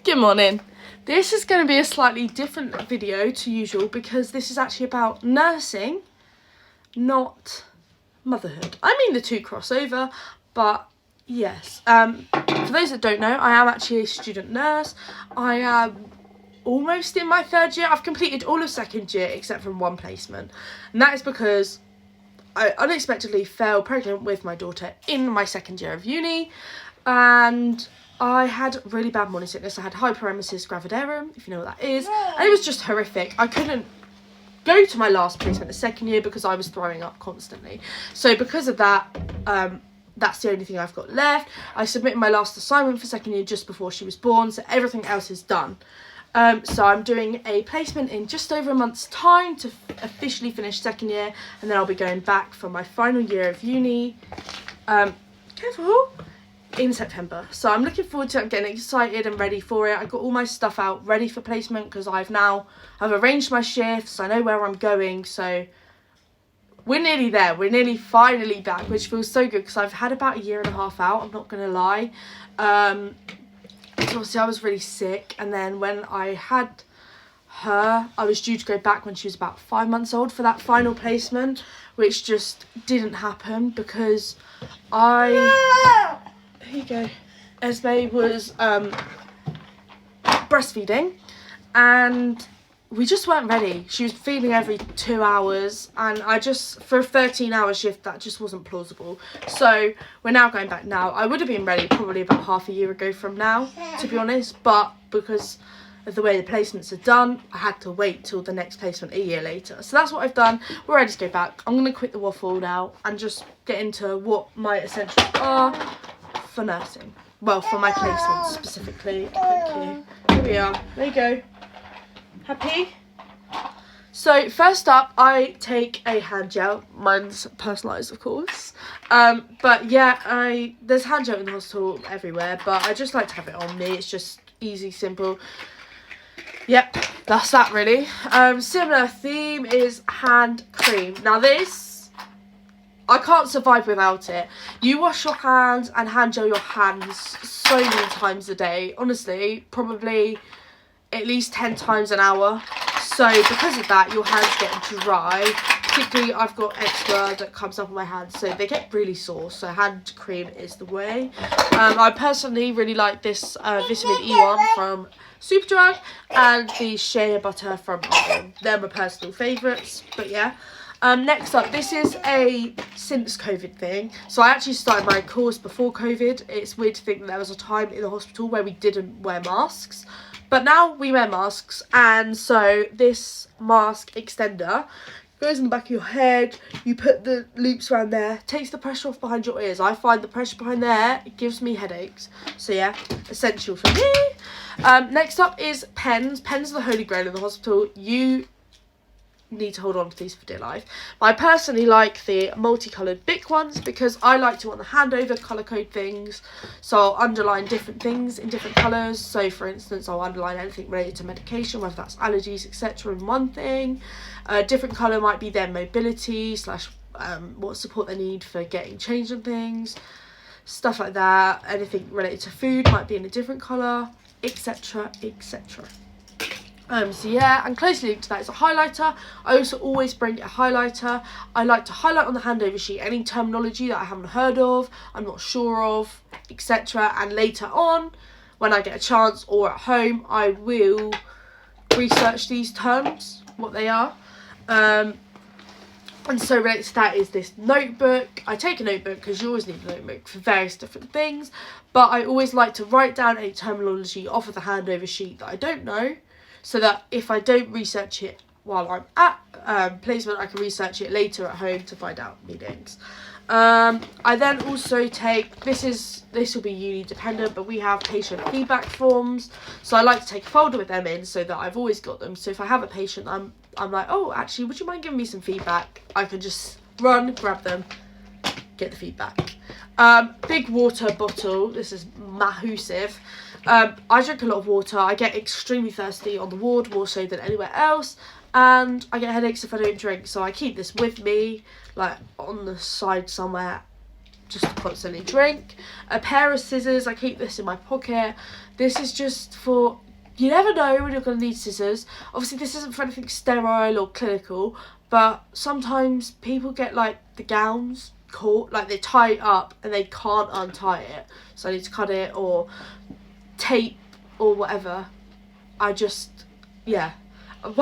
Good morning. This is going to be a slightly different video to usual because this is actually about nursing, not motherhood. I mean the two crossover, but yes. For those that don't know, I am actually a student nurse. I am almost in my third year. I've completed all of second year except from one placement, and that is because I unexpectedly fell pregnant with my daughter in my second year of uni, and I had really bad morning sickness. I had hyperemesis gravidarum, if you know what that is, and it was just horrific. I couldn't go to my last placement the second year because I was throwing up constantly. So because of that, that's the only thing I've got left. I submitted my last assignment for second year just before she was born, so everything else is done. So I'm doing a placement in just over a month's time to officially finish second year, and then I'll be going back for my final year of uni. Careful! In September. So I'm looking forward to it. I'm getting excited and ready for it. I've got all my stuff out ready for placement because I've arranged my shifts. I know where I'm going, so we're nearly there. We're nearly finally back, which feels so good because I've had about a year and a half out, I'm not gonna lie. So obviously I was really sick, and then when I had her, I was due to go back when she was about 5 months old for that final placement, which just didn't happen because here you go. Esme was breastfeeding, and we just weren't ready. She was feeding every 2 hours, and for a 13-hour shift, that just wasn't plausible. So we're now going back now. I would have been ready probably about half a year ago from now, to be honest, but because of the way the placements are done, I had to wait till the next placement a year later. So that's what I've done. We're ready to go back. I'm going to quit the waffle now and just get into what my essentials are for nursing. Well, for my placements specifically. Thank you. Here we are. There you go. Happy? So first up, I take a hand gel. Mine's personalised, of course. But yeah, there's hand gel in the hospital everywhere, but I just like to have it on me. It's just easy, simple. Yep, that's that really. Similar theme is hand cream. Now this, I can't survive without it. You wash your hands and hand gel your hands so many times a day. Honestly, probably at least 10 times an hour. So because of that, your hands get dry. Particularly, I've got eczema that comes up on my hands, so they get really sore. So hand cream is the way. I personally really like this vitamin E one from Superdrug and the shea butter from Arden. They're my personal favourites, but yeah. Next up, this is a since COVID thing. So I actually started my course before COVID. It's weird to think that there was a time in the hospital where we didn't wear masks, but now we wear masks. And so this mask extender goes in the back of your head, you put the loops around there, takes the pressure off behind your ears. I find the pressure behind there, it gives me headaches. So yeah, essential for me. Next up is pens. Pens are the holy grail in the hospital. You need to hold on to these for dear life. I personally like the multicoloured Bic ones because I like to, on the handover, colour code things. So I'll underline different things in different colours. So for instance, I'll underline anything related to medication, whether that's allergies, etc. in one thing. A different colour might be their mobility / what support they need for getting changed and things. Stuff like that. Anything related to food might be in a different colour, etc, etc. So yeah, and closely linked to that is a highlighter. I also always bring a highlighter. I like to highlight on the handover sheet any terminology that I haven't heard of, I'm not sure of, etc. And later on, when I get a chance or at home, I will research these terms, what they are. And so related to that is this notebook. I take a notebook because you always need a notebook for various different things, but I always like to write down any terminology off of the handover sheet that I don't know, so that if I don't research it while I'm at placement, I can research it later at home to find out meanings. I then also take, this will be uni dependent, but we have patient feedback forms. So I like to take a folder with them in so that I've always got them. So if I have a patient, I'm like, oh, actually, would you mind giving me some feedback? I can just run, grab them, get the feedback. Big water bottle. This is massive. I drink a lot of water. I get extremely thirsty on the ward, more so than anywhere else, and I get headaches if I don't drink, so I keep this with me, like on the side somewhere, just to constantly drink. A pair of scissors, I keep this in my pocket. This is just for, you never know when you're going to need scissors. Obviously this isn't for anything sterile or clinical, but sometimes people get like the gowns caught, like they tie it up and they can't untie it, so I need to cut it, or tape or whatever. One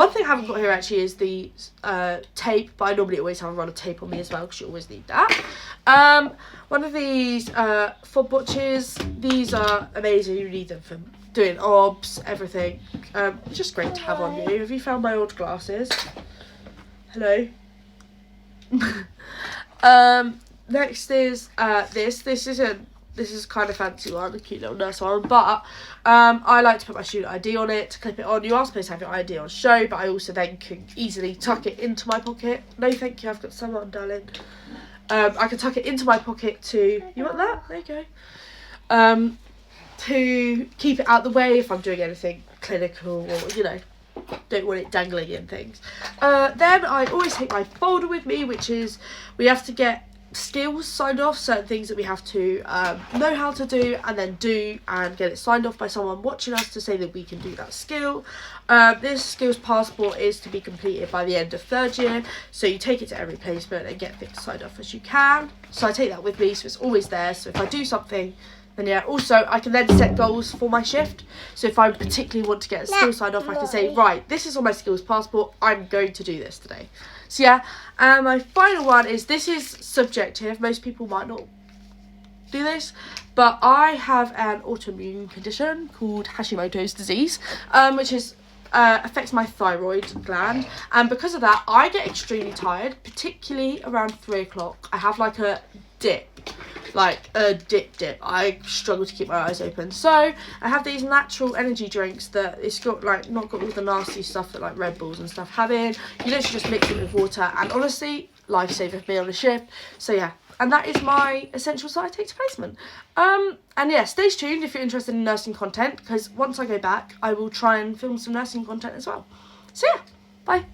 thing I haven't got here actually is the tape, but I normally always have a run of tape on me as well because you always need that. One of these fob watches. These are amazing. You need them for doing obs, everything. Just great to have on you. Have you found my old glasses? Hello. Next is this. This is kind of fancy one, a cute little nurse one, but I like to put my student ID on it, to clip it on. You are supposed to have your ID on show, but I also then can easily tuck it into my pocket. No thank you, I've got someone, darling. I can tuck it into my pocket to, you want that? There you go. To keep it out the way if I'm doing anything clinical, or, you know, don't want it dangling in things. Then I always take my folder with me, which is, we have to get skills signed off, certain things that we have to know how to do and then do and get it signed off by someone watching us to say that we can do that skill. This skills passport is to be completed by the end of 3rd year, so you take it to every placement and get things signed off as you can. So I take that with me, so it's always there, so if I do something, then yeah. Also I can then set goals for my shift, so if I particularly want to get a skill signed off, I can say, right, this is on my skills passport, I'm going to do this today. So yeah, and my final one is, this is subjective, most people might not do this, but I have an autoimmune condition called Hashimoto's disease, which is affects my thyroid gland, and because of that I get extremely tired, particularly around 3 o'clock. I have like a dip, I struggle to keep my eyes open, so I have these natural energy drinks that it's got like, not got all the nasty stuff that like Red Bulls and stuff have in. You literally just mix it with water, and honestly, lifesaver for me on a shift. So yeah, and that is my essentials that I take to placement. And yeah, stay tuned if you're interested in nursing content, because once I go back I will try and film some nursing content as well. So yeah, bye.